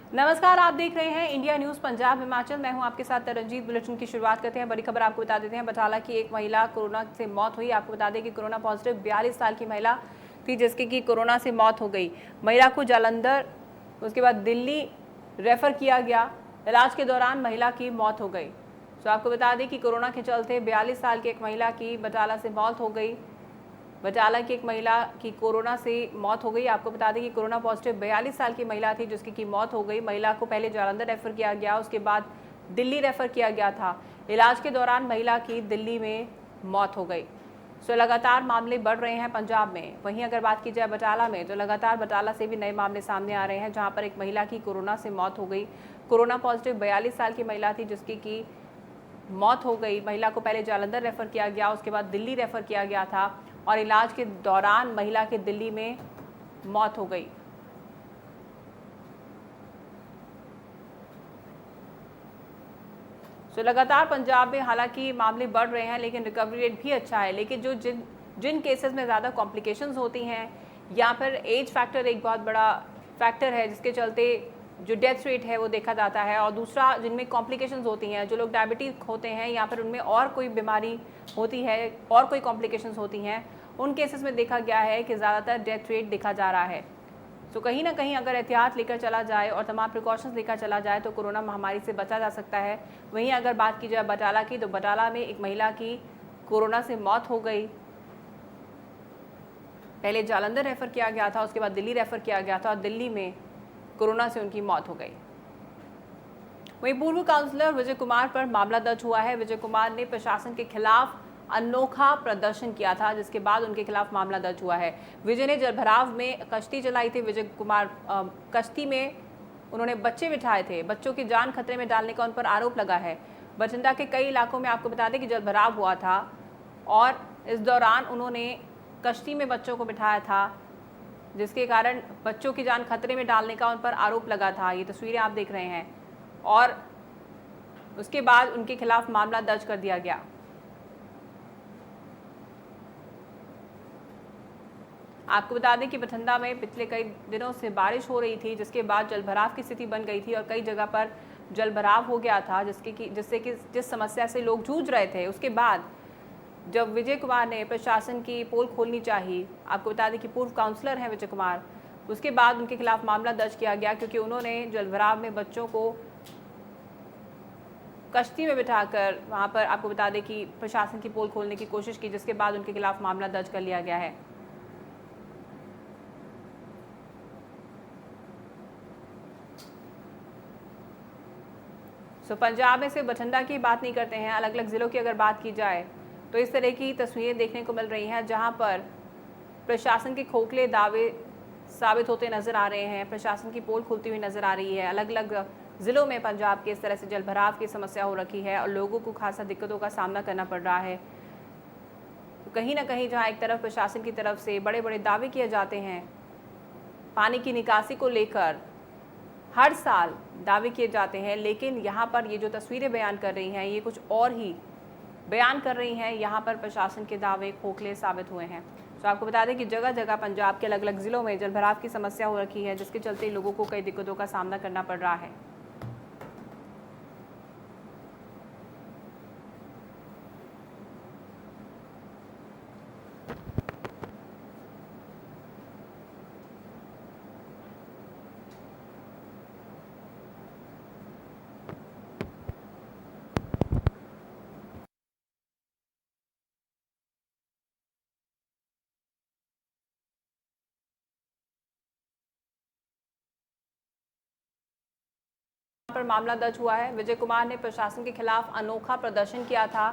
नमस्कार, आप देख रहे हैं इंडिया न्यूज पंजाब हिमाचल। मैं हूं आपके साथ तरनजीत। बुलेटिन की शुरुआत करते हैं। बड़ी खबर आपको बता देते हैं। बटाला की एक महिला कोरोना से मौत हुई। आपको बता दें कि कोरोना पॉजिटिव 42 साल की महिला थी जिसकी की कोरोना से मौत हो गई। महिला को जालंधर उसके बाद दिल्ली रेफर किया गया। इलाज के दौरान महिला की मौत हो गई। तो आपको बता दें कि कोरोना के चलते 42 साल की एक महिला की बटाला से मौत हो गई। बटाला की एक महिला की कोरोना से मौत हो गई। आपको बता दें कि कोरोना पॉजिटिव 42 साल की महिला थी जिसकी की मौत हो गई। महिला को पहले जालंधर रेफर किया गया, उसके बाद दिल्ली रेफर किया गया था। इलाज के दौरान महिला की दिल्ली में मौत हो गई। सो लगातार मामले बढ़ रहे हैं पंजाब में। वहीं अगर बात की जाए बटाला में, तो लगातार बटाला से भी नए मामले सामने आ रहे हैं, जहां पर एक महिला की कोरोना से मौत हो गई। कोरोना पॉजिटिव 42 साल की महिला थी जिसकी की मौत हो गई। महिला को पहले जालंधर रेफर किया गया, उसके बाद दिल्ली रेफर किया गया था और इलाज के दौरान महिला की दिल्ली में मौत हो गई। तो लगातार पंजाब में हालांकि मामले बढ़ रहे हैं लेकिन रिकवरी रेट भी अच्छा है। लेकिन जो जिन केसेस में ज़्यादा कॉम्प्लिकेशंस होती हैं या फिर एज फैक्टर एक बहुत बड़ा फैक्टर है जिसके चलते जो डेथ रेट है वो देखा जाता है। और दूसरा, जिनमें कॉम्प्लिकेशंस होती हैं, जो लोग डायबिटीज होते हैं या फिर उनमें और कोई बीमारी होती है और कोई कॉम्प्लिकेशंस होती हैं, उन केसेस में देखा गया है कि ज़्यादातर डेथ रेट देखा जा रहा है। तो कहीं ना कहीं अगर एहतियात लेकर चला जाए और तमाम प्रिकॉशंस लेकर चला जाए तो कोरोना महामारी से बचा जा सकता है। वहीं अगर बात की जाए बटाला की, तो बटाला में एक महिला की कोरोना से मौत हो गई। पहले जालंधर रेफर किया गया था, उसके बाद दिल्ली रेफर किया गया था और दिल्ली में कोरोना से उनकी मौत हो गई। वहीं पूर्व काउंसलर विजय कुमार पर मामला दर्ज हुआ है। विजय कुमार ने प्रशासन के खिलाफ अनोखा प्रदर्शन किया था जिसके बाद उनके खिलाफ मामला दर्ज हुआ है। विजय ने जलभराव में कश्ती चलाई थी। विजय कुमार कश्ती में उन्होंने बच्चे बिठाए थे। बच्चों की जान खतरे में डालने का उन पर आरोप लगा है। बठिंडा के कई इलाकों में आपको बता दें कि जलभराव हुआ था और इस दौरान उन्होंने कश्ती में बच्चों को बिठाया था जिसके कारण बच्चों की जान खतरे में डालने का उन पर आरोप लगा था। ये तस्वीरें आप देख रहे हैं और उसके बाद उनके खिलाफ मामला दर्ज कर दिया गया। आपको बता दें कि बठिंडा में पिछले कई दिनों से बारिश हो रही थी जिसके बाद जलभराव की स्थिति बन गई थी और कई जगह पर जलभराव हो गया था जिस समस्या से लोग जूझ रहे थे। उसके बाद जब विजय कुमार ने प्रशासन की पोल खोलनी चाहिए, आपको बता दें कि पूर्व काउंसलर हैं विजय कुमार, उसके बाद उनके खिलाफ मामला दर्ज किया गया क्योंकि उन्होंने जलभराव में बच्चों को कश्ती में बिठाकर वहां पर आपको बता दें कि प्रशासन की पोल खोलने की कोशिश की, जिसके बाद उनके खिलाफ मामला दर्ज कर लिया गया है। पंजाब में सिर्फ बठिंडा की बात नहीं करते हैं, अलग अलग ज़िलों की अगर बात की जाए तो इस तरह की तस्वीरें देखने को मिल रही हैं जहां पर प्रशासन के खोखले दावे साबित होते नज़र आ रहे हैं। प्रशासन की पोल खुलती हुई नज़र आ रही है। अलग अलग ज़िलों में पंजाब के इस तरह से जलभराव की समस्या हो रखी है और लोगों को खासा दिक्कतों का सामना करना पड़ रहा है। तो कहीं ना कहीं जहां एक तरफ प्रशासन की तरफ से बड़े बड़े दावे किए जाते हैं, पानी की निकासी को लेकर हर साल दावे किए जाते हैं, लेकिन यहाँ पर ये जो तस्वीरें बयान कर रही हैं ये कुछ और ही बयान कर रही हैं। यहाँ पर प्रशासन के दावे खोखले साबित हुए हैं। तो आपको बता दें कि जगह जगह पंजाब के अलग अलग ज़िलों में जलभराव की समस्या हो रखी है जिसके चलते लोगों को कई दिक्कतों का सामना करना पड़ रहा है। पर मामला दर्ज हुआ है। विजय कुमार ने प्रशासन के खिलाफ अनोखा प्रदर्शन किया था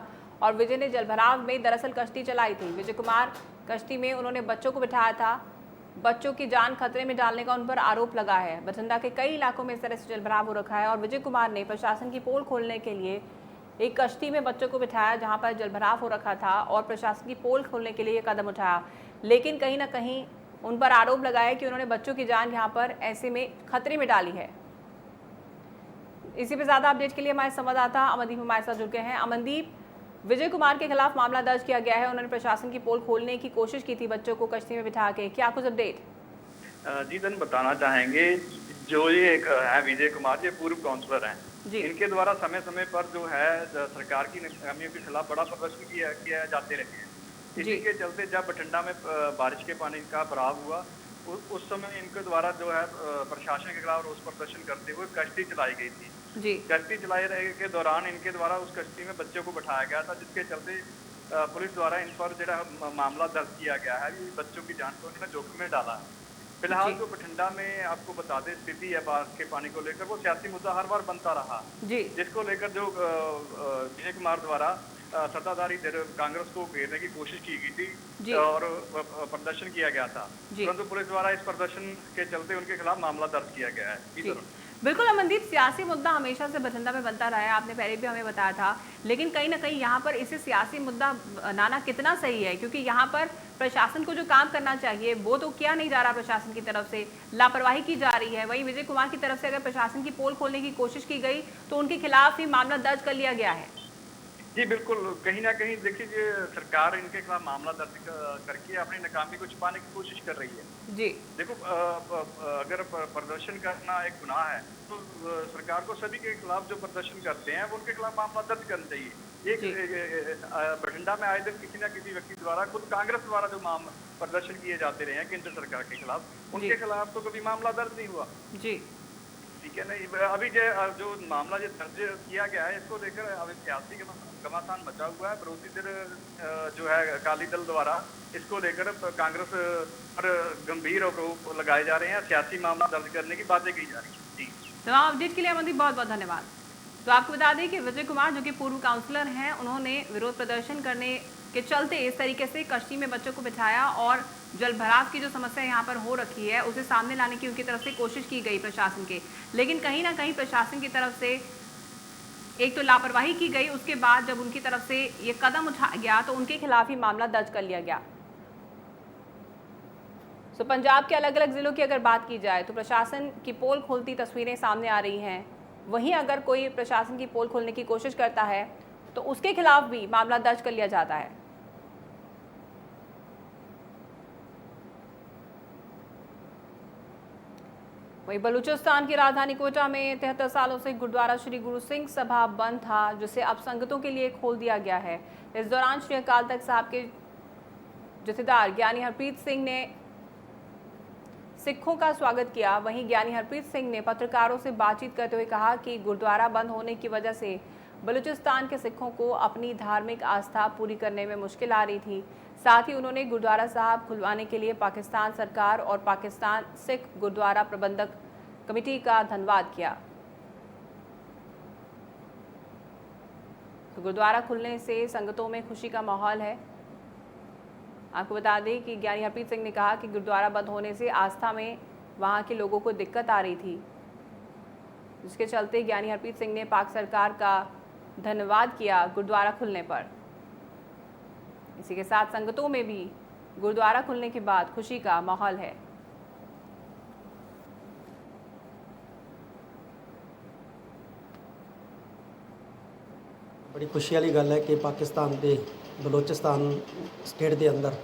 और विजय ने जलभराव में दरअसल कश्ती चलाई थी। विजय कुमार कश्ती में उन्होंने बच्चों को बिठाया था। बच्चों की जान खतरे में डालने का उन पर आरोप लगा है। बठिंडा के कई इलाकों में इस तरह से जलभराव हो रखा है और विजय कुमार ने प्रशासन की पोल खोलने के लिए एक कश्ती में बच्चों को बिठाया जहाँ पर जलभराव हो रखा था और प्रशासन की पोल खोलने के लिए कदम उठाया। लेकिन कहीं ना कहीं उन पर आरोप लगाया कि उन्होंने बच्चों की जान यहाँ पर ऐसे में खतरे में डाली है। इसी पे ज़्यादा अपडेट के लिए हमारे संवाददाता अमनदीप हमारे साथ जुड़ गए हैं। अमनदीप, विजय कुमार के खिलाफ मामला दर्ज किया गया है, उन्होंने प्रशासन की पोल खोलने की कोशिश की थी बच्चों को कश्ती में बिठा के, क्या कुछ अपडेट? जी धन बताना चाहेंगे, जो ये एक है विजय कुमार, ये पूर्व काउंसलर हैं। जी इनके द्वारा समय समय पर जो है सरकार की नाकामियों के खिलाफ बड़ा प्रदर्शन किया जाते रहे हैं। जी इसी के चलते जब बठिंडा में बारिश के पानी का भराव हुआ, उस समय इनके द्वारा जो है प्रशासन के खिलाफ रोष प्रदर्शन करते हुए कश्ती चलाई गई थी। जी कश्ती चलाए रहे के दौरान इनके द्वारा उस कश्ती में बच्चों को बिठाया गया था, जिसके चलते पुलिस द्वारा इन पर जो मामला दर्ज किया गया है। ये बच्चों की जान को इन्होंने जोखिम में डाला है। फिलहाल जी जो बठिंडा में आपको बता दें स्थिति है बाढ़ के पानी को लेकर, वो सियासी मुद्दा हर बार बनता रहा, जी जिसको लेकर जो विजय कुमार द्वारा सत्ताधारी कांग्रेस को घेरने की कोशिश की गई थी जी और प्रदर्शन किया गया था, जी परंतु पुलिस द्वारा इस प्रदर्शन के चलते उनके खिलाफ मामला दर्ज किया गया है। जी बिल्कुल अमनदीप, सियासी मुद्दा हमेशा से बठिंडा में बनता रहा है, आपने पहले भी हमें बताया था। लेकिन कहीं ना कहीं यहाँ पर इसे सियासी मुद्दा बनाना कितना सही है, क्योंकि यहाँ पर प्रशासन को जो काम करना चाहिए वो तो किया नहीं जा रहा, प्रशासन की तरफ से लापरवाही की जा रही है। वहीं विजय कुमार की तरफ से अगर प्रशासन की पोल खोलने की कोशिश की गई तो उनके खिलाफ ही मामला दर्ज कर लिया गया है। जी बिल्कुल, कहीं ना कहीं देखिए सरकार इनके खिलाफ मामला दर्ज करके अपनी नाकामी को छुपाने की कोशिश कर रही है। जी देखो अगर प्रदर्शन करना एक गुनाह है तो सरकार को सभी के खिलाफ जो प्रदर्शन करते हैं वो उनके खिलाफ मामला दर्ज करना चाहिए। बठिंडा में आए दिन किसी ना किसी व्यक्ति द्वारा, खुद कांग्रेस द्वारा जो प्रदर्शन किए जाते रहे हैं केंद्र सरकार के खिलाफ, उनके खिलाफ तो कभी मामला दर्ज नहीं हुआ। जी ठीक है नहीं, अभी जो मामला दर्ज किया गया है इसको लेकर अभी सियासी घमासान मचा हुआ है। विरोधी दल जो है अकाली दल द्वारा इसको लेकर कांग्रेस पर गंभीर आरोप लगाए जा रहे हैं, सियासी मामला दर्ज करने की बातें की जा रही है। जी तमाम अपडेट के लिए अमनदीप बहुत बहुत धन्यवाद। तो आपको बता दें कि विजय कुमार जो कि पूर्व काउंसलर हैं, उन्होंने विरोध प्रदर्शन करने के चलते इस तरीके से कश्ती में बच्चों को बिठाया और जल भराव की जो समस्या यहाँ पर हो रखी है उसे सामने लाने की उनकी तरफ से कोशिश की गई प्रशासन के। लेकिन कहीं ना कहीं प्रशासन की तरफ से एक तो लापरवाही की गई, उसके बाद जब उनकी तरफ से ये कदम उठाया गया तो उनके खिलाफ ही मामला दर्ज कर लिया गया। तो पंजाब के अलग अलग जिलों की अगर बात की जाए तो प्रशासन की पोल खोलती तस्वीरें सामने आ रही हैं। वहीं अगर कोई प्रशासन की पोल खोलने की कोशिश करता है तो उसके खिलाफ भी मामला दर्ज कर लिया जाता है। वहीं बलूचिस्तान की राजधानी कोटा में 73 सालों से गुरुद्वारा श्री गुरु सिंह सभा बंद था, जिसे अब संगतों के लिए खोल दिया गया है। इस दौरान श्री अकाल तख्त साहब के जथेदार ज्ञानी हरप्रीत सिंह ने सिखों का स्वागत किया। वहीं ज्ञानी हरप्रीत सिंह ने पत्रकारों से बातचीत करते हुए कहा कि गुरुद्वारा बंद होने की वजह से बलूचिस्तान के सिखों को अपनी धार्मिक आस्था पूरी करने में मुश्किल आ रही थी। साथ ही उन्होंने गुरुद्वारा साहब खुलवाने के लिए पाकिस्तान सरकार और पाकिस्तान सिख गुरुद्वारा प्रबंधक कमेटी का धन्यवाद किया। तो गुरुद्वारा खुलने से संगतों में खुशी का माहौल है। आपको बता दें कि ज्ञानी हरप्रीत सिंह ने कहा कि गुरुद्वारा बंद होने से आस्था में वहां के लोगों को दिक्कत आ रही थी, जिसके चलते ज्ञानी हरप्रीत सिंह ने पाक सरकार का धन्यवाद किया गुरुद्वारा खुलने पर। इसी के साथ संगतों में भी गुरुद्वारा खुलने के बाद खुशी का माहौल है। बड़ी खुशी वाली गल है कि पाकिस्तान के बलोचिस्तान स्टेट के अंदर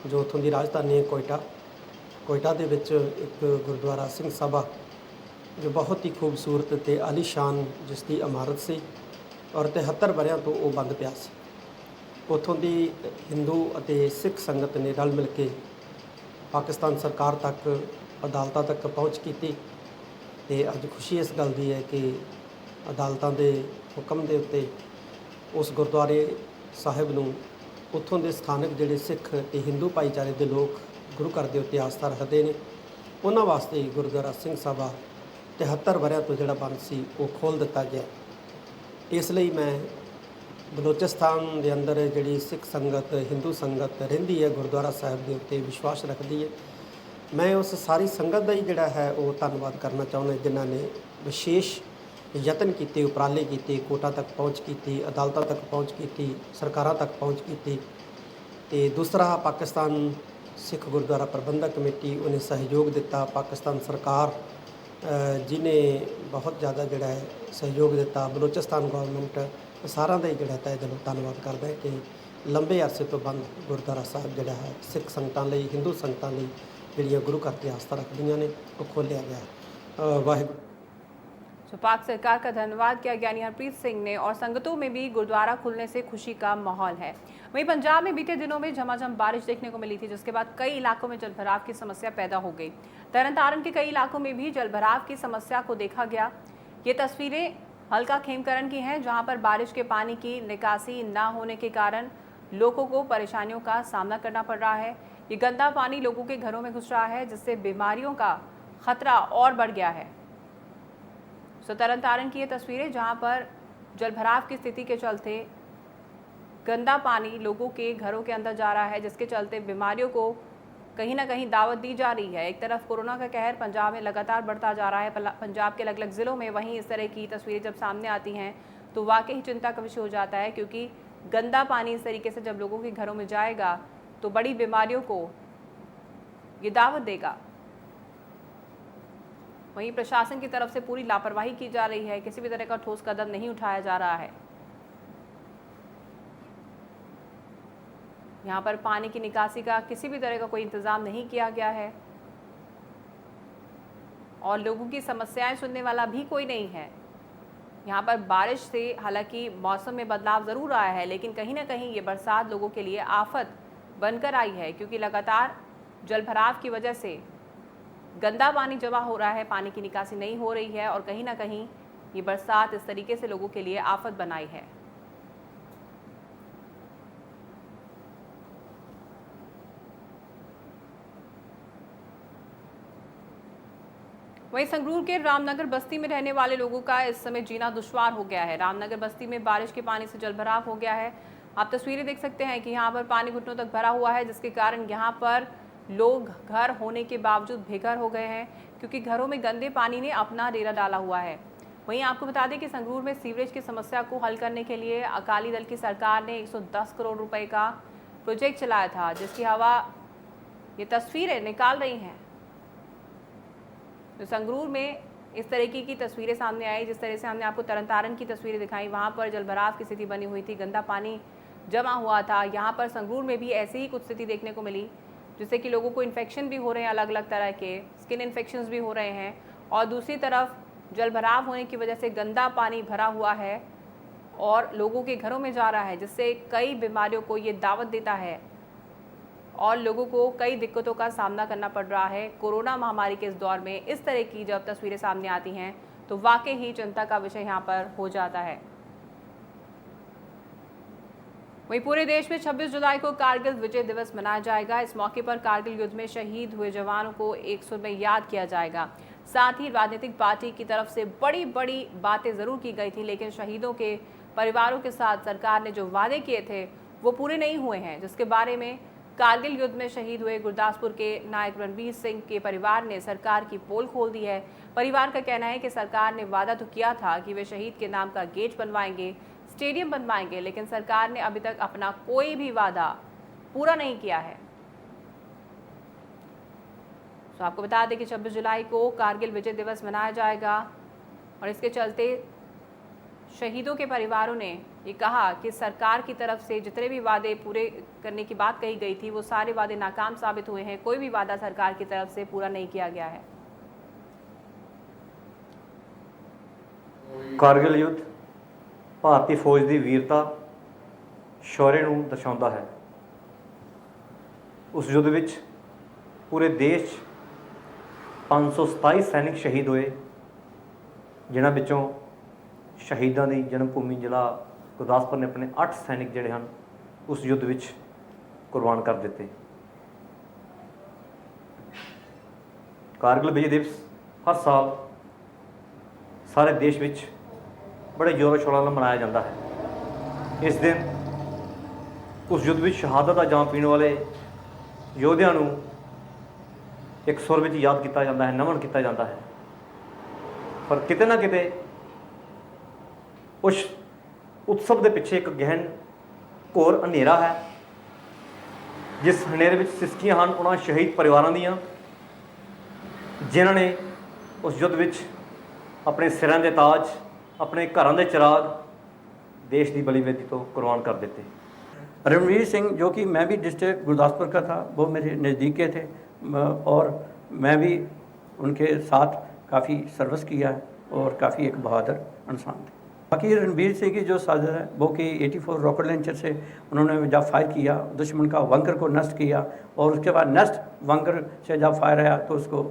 जो उत्थों की राजधानी है कोयटा के एक गुरुद्वारा सिंह सभा जो बहुत ही खूबसूरत ते आलीशान जिसकी इमारत सी और 73 वरियां तो वो बंद पिया सी। उत्थों की हिंदू और सिख संगत ने रल मिल के पाकिस्तान सरकार तक अदालतों तक पहुँच की ते अज खुशी इस गल की है कि अदालतों के हुक्म के उत्ते उस गुरुद्वारे साहिब नूं उत्थों के स्थानक जिहड़े सिख ते हिंदू भाईचारे के लोग गुरु घर के उत्ते आस्था रखते हैं, उन्हां वास्ते गुरुद्वारा सिंह सभा 73 वरियां तो जिहड़ा बंद सी वो खोल दिता गया। इसलिए मैं बलोचिस्तान के अंदर जिहड़ी सिख संगत हिंदू संगत रहिंदी है गुरुद्वारा साहिब के उत्ते विश्वास रखती है, मैं उस सारी संगत का ही जिहड़ा है वो धन्यवाद करना चाहुंदा जिन्हां ने विशेष यतन किए, उपराले किए, कोर्टां तक पहुँच की, अदालतों तक पहुँच की, सरकारां तक पहुँच की। ते दूसरा पाकिस्तान सिख गुरुद्वारा प्रबंधक कमेटी उन्हें सहयोग दिता, पाकिस्तान सरकार जिन्हें बहुत ज़्यादा जिहड़ा है सहयोग दिता, बलोचिस्तान गौरमेंट सारा का ही जिहड़ा तहे दिलों धन्यवाद करदा है कि लंबे अरसे तो बंद गुरुद्वारा साहब जिहड़ा है सिख संगतां लई हिंदू संगतां लई जिहड़ियां गुरु घर ते आस्था रखदियां ने वो खोलिया गया। वाहिगुरू। तो पाक सरकार का धन्यवाद किया ज्ञानी हरप्रीत सिंह ने। और संगतों में भी गुरुद्वारा खुलने से खुशी का माहौल है। वहीं पंजाब में बीते दिनों में झमाझम बारिश देखने को मिली थी, जिसके बाद कई इलाकों में जलभराव की समस्या पैदा हो गई। तरन तारण के कई इलाकों में भी जलभराव की समस्या को देखा गया। ये तस्वीरें हल्का खेमकरण की हैं, जहां पर बारिश के पानी की निकासी न होने के कारण लोगों को परेशानियों का सामना करना पड़ रहा है। ये गंदा पानी लोगों के घरों में घुस रहा है, जिससे बीमारियों का खतरा और बढ़ गया है। तरन तारण की ये तस्वीरें, जहां पर जलभराव की स्थिति के चलते गंदा पानी लोगों के घरों के अंदर जा रहा है, जिसके चलते बीमारियों को कहीं ना कहीं दावत दी जा रही है। एक तरफ कोरोना का कहर पंजाब में लगातार बढ़ता जा रहा है, पंजाब के अलग अलग ज़िलों में, वहीं इस तरह की तस्वीरें जब सामने आती हैं तो वाकई चिंता का विषय हो जाता है, क्योंकि गंदा पानी इस तरीके से जब लोगों के घरों में जाएगा तो बड़ी बीमारियों को ये दावत देगा। वहीं प्रशासन की तरफ से पूरी लापरवाही की जा रही है, किसी भी तरह का ठोस कदम नहीं उठाया जा रहा है। यहाँ पर पानी की निकासी का किसी भी तरह का कोई इंतजाम नहीं किया गया है और लोगों की समस्याएं सुनने वाला भी कोई नहीं है। यहाँ पर बारिश से हालांकि मौसम में बदलाव ज़रूर आया है, लेकिन कहीं ना कहीं ये बरसात लोगों के लिए आफत बनकर आई है, क्योंकि लगातार जलभराव की वजह से गंदा पानी जमा हो रहा है, पानी की निकासी नहीं हो रही है और कहीं ना कहीं ये बरसात इस तरीके से लोगों के लिए आफत बनाई है। वहीं संगरूर के रामनगर बस्ती में रहने वाले लोगों का इस समय जीना दुश्वार हो गया है। रामनगर बस्ती में बारिश के पानी से जलभराव हो गया है। आप तस्वीरें देख सकते हैं कि यहाँ पर पानी घुटनों तक भरा हुआ है, जिसके कारण यहाँ पर लोग घर होने के बावजूद बेघर हो गए हैं, क्योंकि घरों में गंदे पानी ने अपना डेरा डाला हुआ है। वहीं आपको बता दें कि संगरूर में सीवरेज की समस्या को हल करने के लिए अकाली दल की सरकार ने 110 करोड़ रुपए का प्रोजेक्ट चलाया था, जिसकी हवा ये तस्वीरें निकाल रही हैं। तो संगरूर में इस तरीके की तस्वीरें सामने आई, जिस तरह से हमने आपको तरन तारण की तस्वीरें दिखाई, वहाँ पर जलभराव की स्थिति बनी हुई थी, गंदा पानी जमा हुआ था। यहाँ पर संगरूर में भी ऐसी ही कुछ स्थिति देखने को मिली, जिससे कि लोगों को इन्फेक्शन भी हो रहे हैं, अलग अलग तरह के स्किन इन्फेक्शंस भी हो रहे हैं। और दूसरी तरफ जलभराव होने की वजह से गंदा पानी भरा हुआ है और लोगों के घरों में जा रहा है, जिससे कई बीमारियों को ये दावत देता है और लोगों को कई दिक्कतों का सामना करना पड़ रहा है। कोरोना महामारी के इस दौर में इस तरह की जब तस्वीरें सामने आती हैं तो वाकई ही चिंता का विषय यहाँ पर हो जाता है। वहीं पूरे देश में 26 जुलाई को कारगिल विजय दिवस मनाया जाएगा। इस मौके पर कारगिल युद्ध में शहीद हुए जवानों को एक सुर में याद किया जाएगा। साथ ही राजनीतिक पार्टी की तरफ से बड़ी बड़ी बातें ज़रूर की गई थी, लेकिन शहीदों के परिवारों के साथ सरकार ने जो वादे किए थे वो पूरे नहीं हुए हैं, जिसके बारे में कारगिल युद्ध में शहीद हुए गुरदासपुर के नायक रणवीर सिंह के परिवार ने सरकार की पोल खोल दी है। परिवार का कहना है कि सरकार ने वादा तो किया था कि वे शहीद के नाम का गेट बनवाएंगे, स्टेडियम बनवाएंगे, लेकिन सरकार ने अभी तक अपना कोई भी वादा पूरा नहीं किया है। तो आपको बता दें कि 26 जुलाई को कारगिल विजय दिवस मनाया जाएगा और इसके चलते शहीदों के परिवारों ने ये कहा कि सरकार की तरफ से जितने भी वादे पूरे करने की बात कही गई थी वो सारे वादे नाकाम साबित हुए हैं। कोई भी वादा सरकार की तरफ से पूरा नहीं किया गया है। कारगिल युद्ध भारतीय फौज की वीरता शौर्य ਨੂੰ ਦਰਸਾਉਂਦਾ है। उस युद्ध ਵਿੱਚ पूरे देश 527 सैनिक शहीद होए, जिन्हां ਵਿੱਚੋਂ शहीदों की जन्म भूमि जिला गुरदासपुर ने अपने 8 सैनिक जिहड़े हैं उस युद्ध विच कुर्बान कर दिते। कारगिल विजय दिवस हर साल सारे देश विच बड़े जोरों शोरों नाल मनाया जाता है। इस दिन उस युद्ध विच शहादत का जाम पीने वाले योद्धियां नूं एक सुर विच याद किया जाता है, नमन किया जाता है। पर किते ना किते उस उत्सव के पिछे एक गहन घोर अंधेरा है, जिस हनेरे में सिसकियां हैं उन्होंने शहीद परिवारों दियां, जिन्होंने उस युद्ध में अपने सिरों के ताज, अपने घरों के चिराग देश की बलि वेदी तो कुर्बान कर देते। रणवीर सिंह, जो कि मैं भी डिस्ट्रिक्ट गुरदासपुर का था, वो मेरे नज़दीक के थे और मैं भी उनके साथ काफ़ी सर्विस किया है और काफ़ी एक बहादुर इंसान थे। बाकी रणबीर सिंह की जो साजिश है वो कि 84 रॉकेट लॉन्चर से उन्होंने जब फायर किया दुश्मन का वंकर को नष्ट किया, और उसके बाद नेक्स्ट वंकर से जब फायर आया तो उसको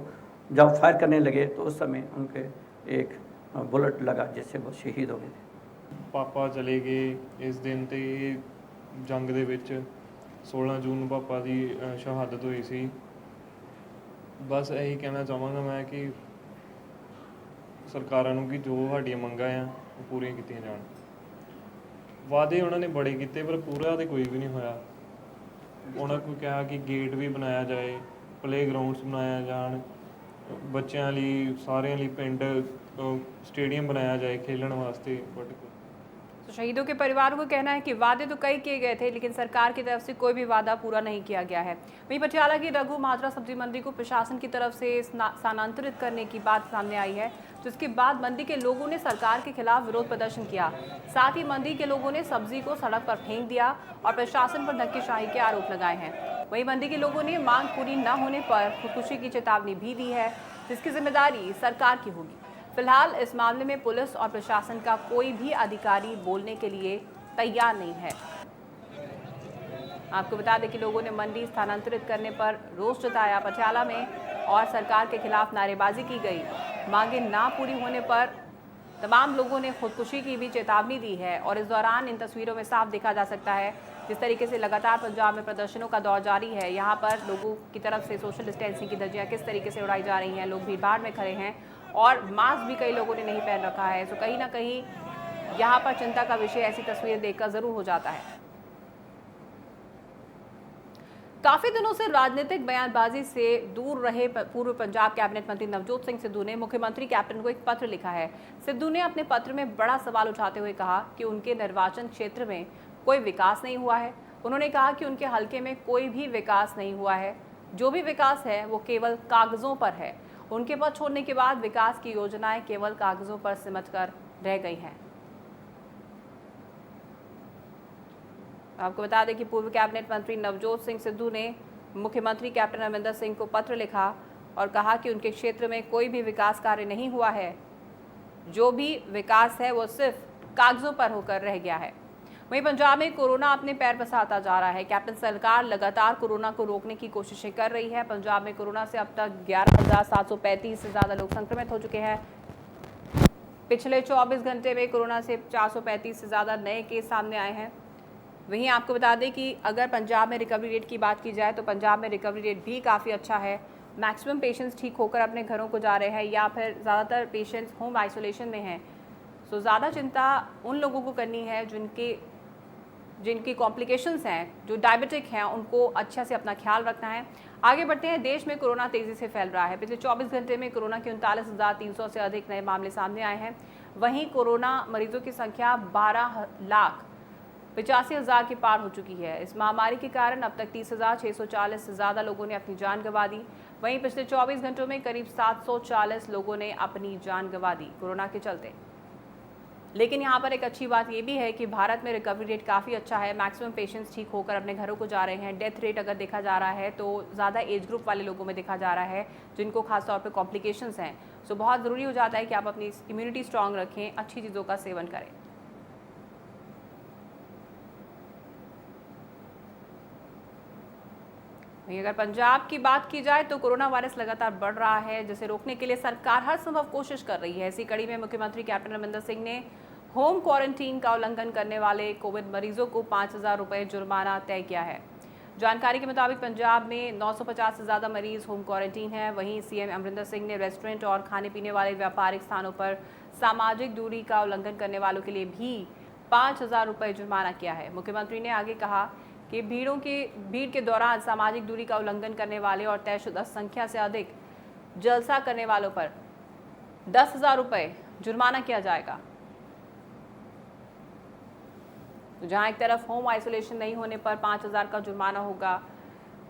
जब फायर करने लगे तो उस समय उनके एक बुलेट लगा जिससे वो शहीद हो गए थे। ਪਾਪਾ ਚਲੇ ਗਏ ਇਸ ਦਿਨ ਤੇ ਜੰਗ ਦੇ ਵਿੱਚ 16 ਜੂਨ ਨੂੰ ਪਾਪਾ ਦੀ ਸ਼ਹਾਦਤ ਹੋਈ ਸੀ। ਬਸ ਇਹੀ ਕਹਿਣਾ ਚਾਹਾਂਗਾ ਮੈਂ ਕਿ ਸਰਕਾਰਾਂ ਨੂੰ ਕਿ ਜੋ ਸਾਡੀਆਂ ਮੰਗਾਂ ਆ ਉਹ ਪੂਰੀਆਂ ਕੀਤੀਆਂ ਜਾਣ। ਵਾਅਦੇ ਉਹਨਾਂ ਨੇ ਬੜੇ ਕੀਤੇ ਪਰ ਪੂਰਾ ਤੇ ਕੋਈ ਵੀ ਨਹੀਂ ਹੋਇਆ। ਉਹਨਾਂ ਕੋਲ ਕਿਹਾ ਕਿ ਗੇਟ ਵੀ ਬਣਾਇਆ ਜਾਏ, ਪਲੇਗਰਾਊਂਡਸ ਬਣਾਇਆ ਜਾਣ, ਬੱਚਿਆਂ ਲਈ ਸਾਰਿਆਂ ਲਈ ਪਿੰਡ स्टेडियम बनाया जाए खेलने वास्ते। बट तो शहीदों के परिवारों का कहना है कि वादे तो कई किए गए थे लेकिन सरकार की तरफ से कोई भी वादा पूरा नहीं किया गया है। वहीं पटियाला की रघु माजरा सब्जी मंडी को प्रशासन की तरफ से स्थानांतरित करने की बात सामने आई है, जिसके बाद मंडी के लोगों ने सरकार के खिलाफ विरोध प्रदर्शन किया। साथ ही मंडी के लोगों ने सब्जी को सड़क पर फेंक दिया और प्रशासन पर धक्केशाही के आरोप लगाए हैं। वहीं मंडी के लोगों ने मांग पूरी न होने पर खुदकुशी की चेतावनी भी दी है, जिसकी जिम्मेदारी सरकार की होगी। फिलहाल इस मामले में पुलिस और प्रशासन का कोई भी अधिकारी बोलने के लिए तैयार नहीं है। आपको बता दें कि लोगों ने मंडी स्थानांतरित करने पर रोष जताया पटियाला में और सरकार के खिलाफ नारेबाजी की गई। मांगे ना पूरी होने पर तमाम लोगों ने खुदकुशी की भी चेतावनी दी है और इस दौरान इन तस्वीरों में साफ देखा जा सकता है जिस तरीके से लगातार पंजाब में प्रदर्शनों का दौर जारी है। यहाँ पर लोगों की तरफ से सोशल डिस्टेंसिंग की धज्जियाँ किस तरीके से उड़ाई जा रही हैं, लोग भीड़-भाड़ में खड़े हैं और मास्क भी कई लोगों ने नहीं पहन रखा है। तो कहीं ना कहीं यहाँ पर चिंता का विषय ऐसी तस्वीरें देखकर जरूर हो जाता है। काफी दिनों से राजनीतिक बयानबाजी से दूर रहे पूर्व पंजाब कैबिनेट मंत्री नवजोत सिंह सिद्धू ने मुख्यमंत्री कैप्टन को एक पत्र लिखा है। सिद्धू ने अपने पत्र में बड़ा सवाल उठाते हुए कहा कि उनके निर्वाचन क्षेत्र में कोई विकास नहीं हुआ है। उन्होंने कहा कि उनके हलके में कोई भी विकास नहीं हुआ है, जो भी विकास है वो केवल कागजों पर है। उनके पद छोड़ने के बाद विकास की योजनाएं केवल कागजों पर सिमट कर रह गई हैं। आपको बता दें कि पूर्व कैबिनेट मंत्री नवजोत सिंह सिद्धू ने मुख्यमंत्री कैप्टन अमरिंदर सिंह को पत्र लिखा और कहा कि उनके क्षेत्र में कोई भी विकास कार्य नहीं हुआ है, जो भी विकास है वो सिर्फ कागजों पर होकर रह गया है। वहीं पंजाब में कोरोना अपने पैर पसारता जा रहा है। कैप्टन सरकार लगातार कोरोना को रोकने की कोशिशें कर रही है। पंजाब में कोरोना से अब तक 11,735 से ज़्यादा लोग संक्रमित हो चुके हैं। पिछले 24 घंटे में कोरोना से 435 से ज़्यादा नए केस सामने आए हैं। वहीं आपको बता दें कि अगर पंजाब में रिकवरी रेट की बात की जाए तो पंजाब में रिकवरी रेट भी काफ़ी अच्छा है। मैक्सिमम पेशेंट्स ठीक होकर अपने घरों को जा रहे हैं या फिर ज़्यादातर पेशेंट्स होम आइसोलेशन में हैं। सो ज़्यादा चिंता उन लोगों को करनी है जिनकी कॉम्प्लिकेशंस हैं, जो डायबिटिक हैं, उनको अच्छे से अपना ख्याल रखना है। आगे बढ़ते हैं। देश में कोरोना तेज़ी से फैल रहा है। पिछले 24 घंटे में कोरोना के 39,300 से अधिक नए मामले सामने आए हैं। वहीं कोरोना मरीजों की संख्या 12,85,000 के पार हो चुकी है। इस महामारी के कारण अब तक 30,640 से ज़्यादा लोगों ने अपनी जान गंवा दी। वहीं पिछले 24 घंटों में करीब 740 लोगों ने अपनी जान गंवा दी कोरोना के चलते। लेकिन यहाँ पर एक अच्छी बात ये भी है कि भारत में रिकवरी रेट काफ़ी अच्छा है। मैक्सिमम पेशेंट्स ठीक होकर अपने घरों को जा रहे हैं। डेथ रेट अगर देखा जा रहा है तो ज़्यादा एज ग्रुप वाले लोगों में देखा जा रहा है जिनको खासतौर पर कॉम्प्लिकेशंस हैं। सो बहुत ज़रूरी हो जाता है कि आप अपनी इम्यूनिटी स्ट्रांग रखें, अच्छी चीज़ों का सेवन करें। वहीं अगर पंजाब की बात की जाए तो कोरोना वायरस लगातार बढ़ रहा है, जिसे रोकने के लिए सरकार हर संभव कोशिश कर रही है। इसी कड़ी में मुख्यमंत्री कैप्टन अमरिंदर सिंह ने होम क्वारंटीन का उल्लंघन करने वाले कोविड मरीजों को 5,000 रुपये जुर्माना तय किया है। जानकारी के मुताबिक पंजाब में 950 से ज़्यादा मरीज होम क्वारंटीन हैं। वहीं सीएम अमरिंदर सिंह ने रेस्टोरेंट और खाने पीने वाले व्यापारिक स्थानों पर सामाजिक दूरी का उल्लंघन करने वालों के लिए भी 5,000 रुपये जुर्माना किया है। मुख्यमंत्री ने आगे कहा कि भीड़ के दौरान सामाजिक दूरी का उल्लंघन करने वाले और तयशुदा संख्या से अधिक जलसा करने वालों पर 10,000 रुपये जुर्माना किया जाएगा। तो जहां एक तरफ होम आइसोलेशन नहीं होने पर 5,000 का जुर्माना होगा,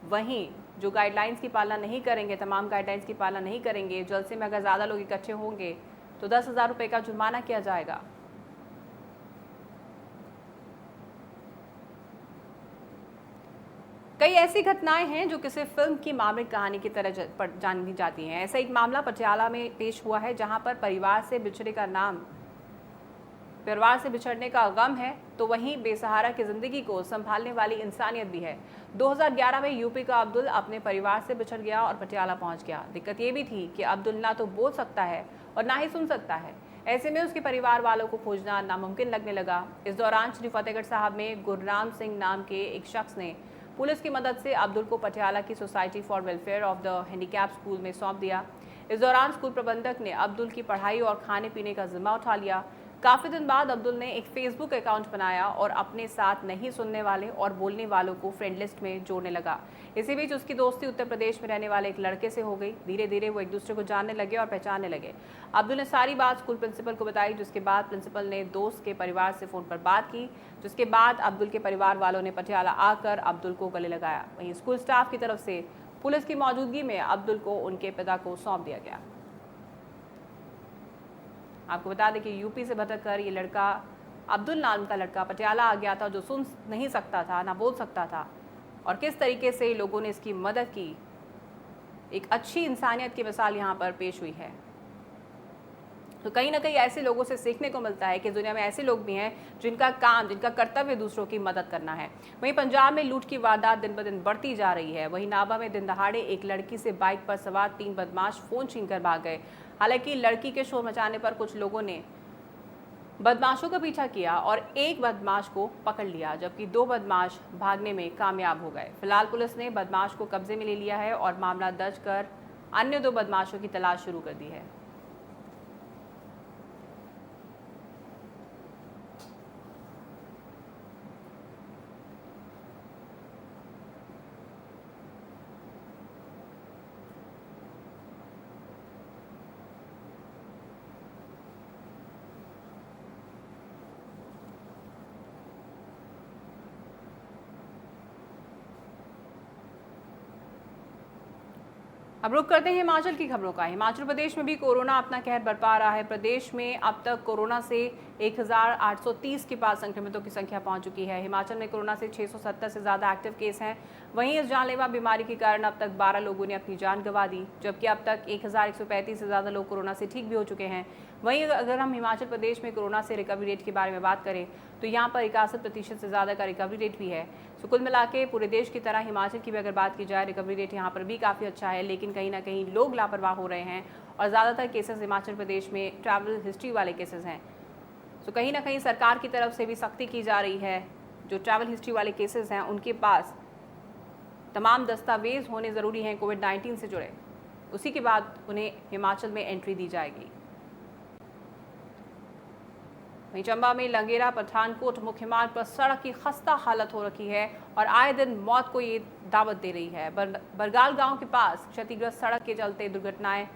वहीं जो गाइडलाइंस की पालना नहीं करेंगे, तमाम गाइडलाइंस की पालना नहीं करेंगे, जलसे में अगर ज़्यादा लोग इकट्ठे होंगे तो 10,000 रुपये का जुर्माना किया जाएगा। कई ऐसी घटनाएं हैं जो किसी फिल्म की मामूली कहानी की तरह जानी जाती हैं। ऐसा एक मामला पटियाला में पेश हुआ है, जहां पर परिवार से बिछड़ने का गम है, तो वहीं बेसहारा की जिंदगी को संभालने वाली इंसानियत भी है। 2011 में यूपी का अब्दुल अपने परिवार से बिछड़ गया और पटियाला पहुंच गया। दिक्कत ये भी थी कि अब्दुल ना तो बोल सकता है और ना ही सुन सकता है। ऐसे में उसके परिवार वालों को खोजना नामुमकिन लगने लगा। इस दौरान श्री फतेहगढ़ साहब में गुरनाम सिंह नाम के एक शख्स ने पुलिस की मदद से अब्दुल को पटियाला की society for welfare of the handicap school में सौंप दिया। इस दौरान स्कूल प्रबंधक ने अब्दुल की पढ़ाई और खाने पीने का जिम्मा उठा लिया। काफ़ी दिन बाद अब्दुल ने एक फेसबुक अकाउंट बनाया और अपने साथ नहीं सुनने वाले और बोलने वालों को फ्रेंड लिस्ट में जोड़ने लगा। इसी बीच उसकी दोस्ती उत्तर प्रदेश में रहने वाले एक लड़के से हो गई। धीरे धीरे वो एक दूसरे को जानने लगे और पहचानने लगे। अब्दुल ने सारी बात स्कूल प्रिंसिपल को बताई, जिसके बाद प्रिंसिपल ने दोस्त के परिवार से फ़ोन पर बात की, जिसके बाद अब्दुल के परिवार वालों ने पटियाला आकर अब्दुल को गले लगाया। वहीं स्कूल स्टाफ की तरफ से पुलिस की मौजूदगी में अब्दुल को उनके पिता को सौंप दिया गया। आपको बता दें कि यूपी से भटक कर ये लड़का, अब्दुल नाम का लड़का, पटियाला आ गया था, जो सुन नहीं सकता था, ना बोल सकता था, और किस तरीके से लोगों ने इसकी मदद की। एक अच्छी इंसानियत की मिसाल यहाँ पर पेश हुई है। तो कहीं ना कहीं ऐसे लोगों से सीखने को मिलता है कि दुनिया में ऐसे लोग भी हैं जिनका कर्तव्य दूसरों की मदद करना है। वहीं पंजाब में लूट की वारदात दिन ब दिन बढ़ती जा रही है। वहीं नाभा में दिन दहाड़े एक लड़की से बाइक पर सवार 3 बदमाश फ़ोन छीनकर भाग गए। हालांकि लड़की के शोर मचाने पर कुछ लोगों ने बदमाशों का पीछा किया और एक बदमाश को पकड़ लिया, जबकि 2 बदमाश भागने में कामयाब हो गए। फिलहाल पुलिस ने बदमाश को कब्जे में ले लिया है और मामला दर्ज कर अन्य 2 बदमाशों की तलाश शुरू कर दी है। अब रुक करते हैं हिमाचल की खबरों का। हिमाचल प्रदेश में भी कोरोना अपना कहर बरपा रहा है। प्रदेश में अब तक कोरोना से 1830 के पास संक्रमितों की संख्या पहुंच चुकी है। हिमाचल में कोरोना से 670 से ज़्यादा एक्टिव केस हैं। वहीं इस जानलेवा बीमारी के कारण अब तक 12 लोगों ने अपनी जान गंवा दी, जबकि अब तक 1135 से ज़्यादा लोग कोरोना से ठीक भी हो चुके हैं। वहीं अगर हम हिमाचल प्रदेश में कोरोना से रिकवरी रेट के बारे में बात करें तो यहाँ पर 61% से ज़्यादा का रिकवरी रेट भी है। तो कुल मिला के पूरे देश की तरह हिमाचल की भी अगर बात की जाए, रिकवरी रेट यहाँ पर भी काफ़ी अच्छा है। लेकिन कहीं ना कहीं लोग लापरवाह हो रहे हैं और ज़्यादातर केसेस हिमाचल प्रदेश में ट्रैवल हिस्ट्री वाले केसेस हैं। तो कहीं ना कहीं सरकार की तरफ से भी सख्ती की जा रही है। जो ट्रैवल हिस्ट्री वाले केसेस हैं उनके पास तमाम दस्तावेज होने ज़रूरी हैं कोविड-19 से जुड़े, उसी के बाद उन्हें हिमाचल में एंट्री दी जाएगी। वहीं चंबा में लंगेरा पठानकोट मुख्य मार्ग पर सड़क की खस्ता हालत हो रखी है और आए दिन मौत को ये दावत दे रही है। बरगाल गांव के पास क्षतिग्रस्त सड़क के चलते दुर्घटनाएं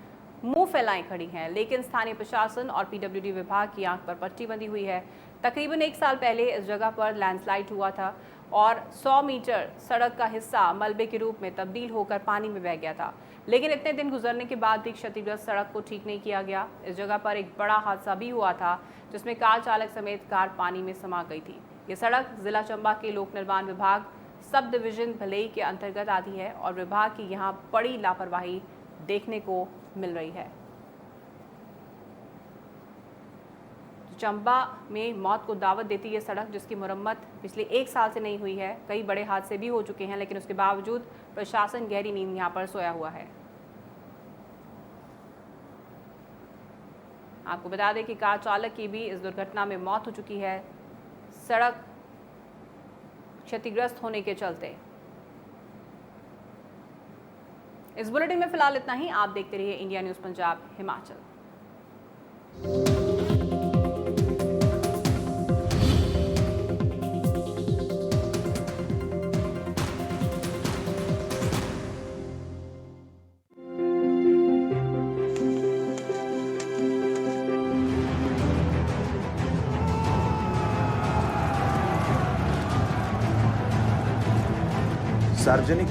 मुंह फैलाए खड़ी हैं, लेकिन स्थानीय प्रशासन और पीडब्ल्यूडी विभाग की आंख पर पट्टी बंधी हुई है। तकरीबन 1 साल पहले इस जगह पर लैंडस्लाइड हुआ था और 100 मीटर सड़क का हिस्सा मलबे के रूप में तब्दील होकर पानी में बह गया था, लेकिन इतने दिन गुजरने के बाद भी क्षतिग्रस्त सड़क को ठीक नहीं किया गया। इस जगह पर एक बड़ा हादसा भी हुआ था, जिसमें कार चालक समेत कार पानी में समा गई थी। ये सड़क जिला चंबा के लोक निर्माण विभाग सब डिवीजन भलई के अंतर्गत आती है और विभाग की यहाँ बड़ी लापरवाही देखने को मिल रही है। चंबा में मौत को दावत देती है सड़क, जिसकी मुरम्मत पिछले 1 साल से नहीं हुई है। कई बड़े हादसे भी हो चुके हैं, लेकिन उसके बावजूद प्रशासन गहरी नींद यहाँ पर सोया हुआ है। आपको बता दें कि कार चालक की भी इस दुर्घटना में मौत हो चुकी है, सड़क क्षतिग्रस्त होने के चलते। इस बुलेटिन में फिलहाल इतना ही। आप देखते रहिए इंडिया न्यूज़ पंजाब हिमाचल। सार्वजनिक